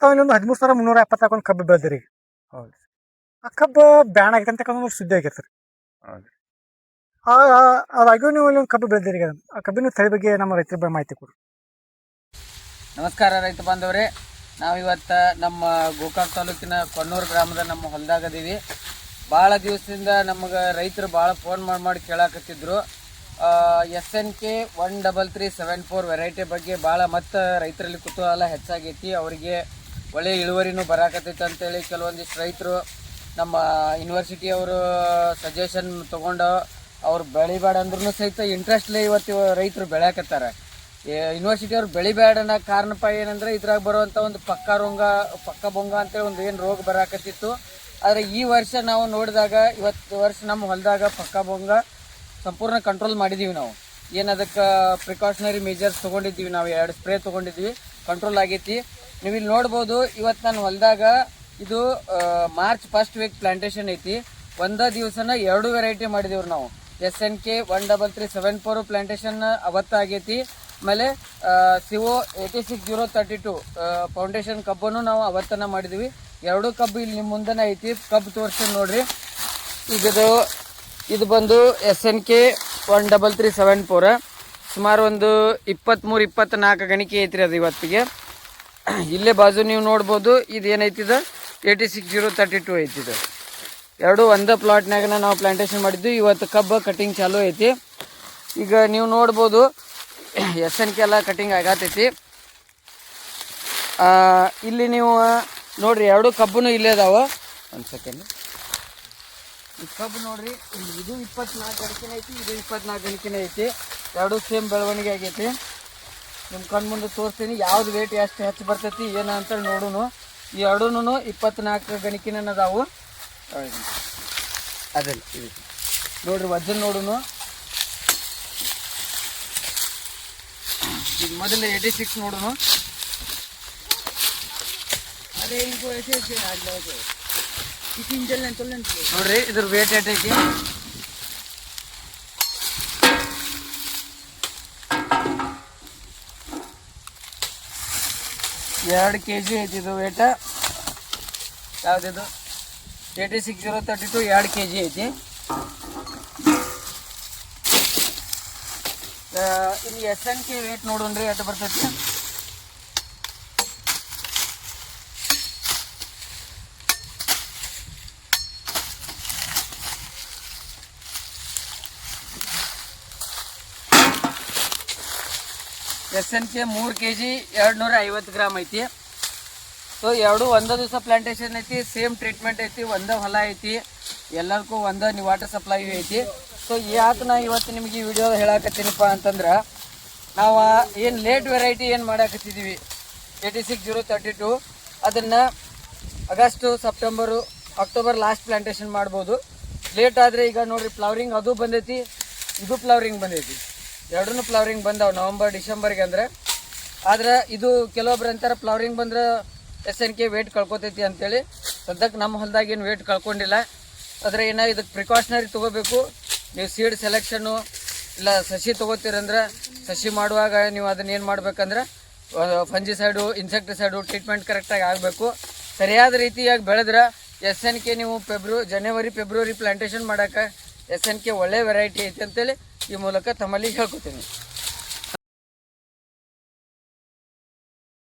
ತಾವು ಇಲ್ಲೊಂದು 13,370 ಒಂದು ಕಬ್ಬು ಬೆಳೆದಿರಿ. ಹೌದು. ಆ ಕಬ್ಬು ಬ್ಯಾನ್ ಆಗೈತೆ ಅಂತಕ್ಕಂಥ ಸುದ್ದಿ ಆಗೈತೆ ಸರ್. ಹೌದು. ಅದಾಗ್ಯೂ ನೀವು ಇಲ್ಲೊಂದು ಕಬ್ಬು ಬೆಳೆದಿರಿ. ಆ ಕಬ್ಬಿನ ತಳಿ ಬಗ್ಗೆ ನಮ್ಮ ರೈತರ ಬಗ್ಗೆ ಮಾಹಿತಿ ಕೊಡಿ. ನಮಸ್ಕಾರ ರೈತ ಬಾಂಧವರೇ, ನಾವಿವತ್ತು ನಮ್ಮ ಗೋಕಾಕ್ ತಾಲೂಕಿನ ಕೊಣ್ಣೂರು ಗ್ರಾಮದ ನಮ್ಮ ಹೊಲದಾಗದೀವಿ. ಭಾಳ ದಿವಸದಿಂದ ನಮಗೆ ರೈತರು ಭಾಳ ಫೋನ್ ಮಾಡಿ ಕೇಳಾಕತ್ತಿದ್ರು. SNK 13374 ವೆರೈಟಿ ಬಗ್ಗೆ ಭಾಳ ಮತ್ತು ರೈತರಲ್ಲಿ ಕುತೂಹಲ ಹೆಚ್ಚಾಗೈತಿ. ಅವರಿಗೆ ಒಳ್ಳೆಯ ಇಳುವರಿನೂ ಬರಾಕತ್ತೈತೆ ಅಂತೇಳಿ ಕೆಲವೊಂದಿಷ್ಟು ರೈತರು ನಮ್ಮ ಯೂನಿವರ್ಸಿಟಿಯವರು ಸಜೆಷನ್ ತೊಗೊಂಡು ಅವ್ರು ಬೆಳಿಬೇಡ ಅಂದ್ರೂ ಸಹಿತ ಇಂಟ್ರೆಸ್ಟ್ಲೇ ಇವತ್ತು ರೈತರು ಬೆಳೆಯಕತ್ತಾರ. ಯೂನಿವರ್ಸಿಟಿಯವ್ರು ಬೆಳಿಬೇಡ ಅನ್ನೋ ಕಾರಣಪ್ಪ ಏನಂದ್ರೆ ಇದ್ರಾಗ ಬರುವಂಥ ಒಂದು ಪಕ್ಕ ಬೊಂಗ ಅಂತೇಳಿ ಒಂದು ಏನು ರೋಗ ಬರಾಕತ್ತಿತ್ತು. ಆದರೆ ಈ ವರ್ಷ ನಾವು ನೋಡಿದಾಗ ಇವತ್ತು ವರ್ಷ ನಮ್ಮ ಹೊಲದಾಗ ಪಕ್ಕ ಬೊಂಗ ಸಂಪೂರ್ಣ ಕಂಟ್ರೋಲ್ ಮಾಡಿದ್ದೀವಿ. ನಾವು ಏನು ಅದಕ್ಕೆ ಪ್ರಿಕಾಷನರಿ ಮೆಜರ್ಸ್ ತೊಗೊಂಡಿದ್ದೀವಿ. ನಾವು 2 ಸ್ಪ್ರೇ ತೊಗೊಂಡಿದ್ವಿ, ಕಂಟ್ರೋಲ್ ಆಗೈತಿ. ನೀವು ಇಲ್ಲಿ ನೋಡ್ಬೋದು. ಇವತ್ತು ನಾನು ಹೊಲದಾಗ ಇದು ಮಾರ್ಚ್ 1st ವೀಕ್ ಪ್ಲಾಂಟೇಶನ್ ಐತಿ. ಒಂದೇ ದಿವಸನ 2 ವೆರೈಟಿ ಮಾಡಿದೀವ್ರಿ ನಾವು. SNK 13374 ಪ್ಲಾಂಟೇಶನ್ ಅವತ್ತಾಗೈತಿ. ಆಮೇಲೆ CO 86032 ಫೌಂಡೇಶನ್ ಕಬ್ಬನ್ನು ನಾವು ಅವತ್ತನ ಮಾಡಿದ್ವಿ. 2 ಕಬ್ಬು ಇಲ್ಲಿ ನಿಮ್ಮ ಮುಂದೆನೇ ಐತಿ. ಕಬ್ಬು ತೋರಿಸ್ತೀನಿ ನೋಡ್ರಿ. ಈಗ ಇದು ಬಂದು SNK 13374 ಸುಮಾರು ಒಂದು 23-24 ಗಣಿಕೆ ಐತ್ರಿ ಅದು ಇವತ್ತಿಗೆ. ಇಲ್ಲೇ ಬಾಜು ನೀವು ನೋಡ್ಬೋದು. ಇದು ಏನೈತಿದು 86032 ಐತಿದು. 2 ಒಂದೇ ಪ್ಲಾಟ್ನಾಗ ನಾವು ಪ್ಲಾಂಟೇಶನ್ ಮಾಡಿದ್ವಿ. ಇವತ್ತು ಕಬ್ಬು ಕಟಿಂಗ್ ಚಾಲೂ ಐತಿ. ಈಗ ನೀವು ನೋಡ್ಬೋದು SNK ಎಲ್ಲ ಕಟಿಂಗ್ ಆಗತೈತಿ. ಇಲ್ಲಿ ನೀವು ನೋಡ್ರಿ 2 ಕಬ್ಬು ಇಲ್ಲೇ ಅದಾವ. ಒಂದು ಸೆಕೆಂಡ್. ಈ ಕಬ್ಬು ನೋಡ್ರಿ, ಇದು 24 ಗಣಿಕೆನೇ ಐತಿ, ಇದು 24 ಗಣಿಕೆನೇ ಐತಿ. 2 ಸೇಮ್ ಬೆಳವಣಿಗೆ ಆಗೈತಿ. ನಿಮ್ಮ ಕಣ್ಣು ಮುಂದೆ ತೋರಿಸ್ತೀನಿ ಯಾವ್ದು ವೇಟ್ ಎಷ್ಟು ಹೆಚ್ಚು ಬರ್ತೈತಿ ಏನು ಅಂತೇಳಿ ನೋಡೋಣ. ಈ 2 24 ಗಣಿಕೆನೇ ಅದಾವು. ಅದಲ್ಲ ಇದು ನೋಡ್ರಿ, ವಜನ್ ನೋಡೋಣ. ಈಗ ಮೊದಲು 86 ನೋಡೋಣ. ನೋಡ್ರಿ ಇದ್ರ ವೇಟ್ ಐತಿ. 2 kg ಐತಿ ಇದು ವೇಟ. ಯಾವುದಿದು 86032 2 kg ಐತಿ. ಇನ್ನು SNK ವೇಟ್ ನೋಡೋಣ್ರಿ ಎಷ್ಟು ಬರ್ತೈತಿ. SNK 3 kg 250 ಗ್ರಾಮ್ ಐತಿ. ಸೊ 2 ಒಂದೇ ದಿವಸ ಪ್ಲಾಂಟೇಶನ್ ಐತಿ. ಸೇಮ್ ಟ್ರೀಟ್ಮೆಂಟ್ ಐತಿ, ಒಂದೇ ಹೊಲ ಐತಿ, ಎಲ್ಲರಿಗೂ ಒಂದೇ ವಾಟರ್ ಸಪ್ಲೈ ಐತಿ. ಸೊ ಯಾಕೆ ನಾ ಇವತ್ತು ನಿಮಗೆ ಈ ವಿಡಿಯೋ ಹೇಳಕತ್ತೀನಪ್ಪ ಅಂತಂದ್ರೆ, ನಾವು ಏನು ಲೇಟ್ ವೆರೈಟಿ ಏನು ಮಾಡಾಕತ್ತಿದ್ದೀವಿ 86032 ಅದನ್ನು August September October last plantation ಮಾಡ್ಬೋದು. ಲೇಟ್ ಆದರೆ ಈಗ ನೋಡಿರಿ ಫ್ಲವರಿಂಗ್ ಅದು ಬಂದೈತಿ, ಇದು ಫ್ಲವರಿಂಗ್ ಬಂದೈತಿ. 2 ಫ್ಲವರಿಂಗ್ ಬಂದಾವೆ ನವಂಬರ್ ಡಿಸೆಂಬರ್ಗೆ ಅಂದರೆ. ಆದ್ರೆ ಇದು ಕೆಲವೊಬ್ರು ಅಂತಾರೆ ಫ್ಲವರಿಂಗ್ ಬಂದ್ರೆ SNK ವೇಟ್ ಕಳ್ಕೊತೈತಿ ಅಂತೇಳಿ. ಸದ್ಯಕ್ಕೆ ನಮ್ಮ ಹೊಲದಾಗ ಏನು ವೇಟ್ ಕಳ್ಕೊಂಡಿಲ್ಲ. ಆದರೆ ಏನೋ ಇದಕ್ಕೆ ಪ್ರಿಕಾಷನರಿ ತೊಗೋಬೇಕು. ನೀವು ಸೀಡ್ ಸೆಲೆಕ್ಷನ್ನು ಇಲ್ಲ ಸಸಿ ತೊಗೋತೀರಂದ್ರೆ ಸಸಿ ಮಾಡುವಾಗ ನೀವು ಅದನ್ನ ಏನು ಮಾಡ್ಬೇಕಂದ್ರೆ ಫಂಜಿಸೈಡು ಇನ್ಸೆಕ್ಟಿಸೈಡು ಟ್ರೀಟ್ಮೆಂಟ್ ಕರೆಕ್ಟಾಗಿ ಆಗಬೇಕು. ಸರಿಯಾದ ರೀತಿಯಾಗಿ ಬೆಳೆದ್ರೆ SNK ನೀವು ಜನವರಿ ಫೆಬ್ರವರಿ ಪ್ಲಾಂಟೇಶನ್ ಮಾಡೋಕೆ SNK ಒಳ್ಳೆ ವೆರೈಟಿ ಐತಿ ಅಂತೇಳಿ ಈ ಮೂಲಕ ತಮ್ಮಲ್ಲಿ ಹೇಳ್ಕೊತೀನಿ.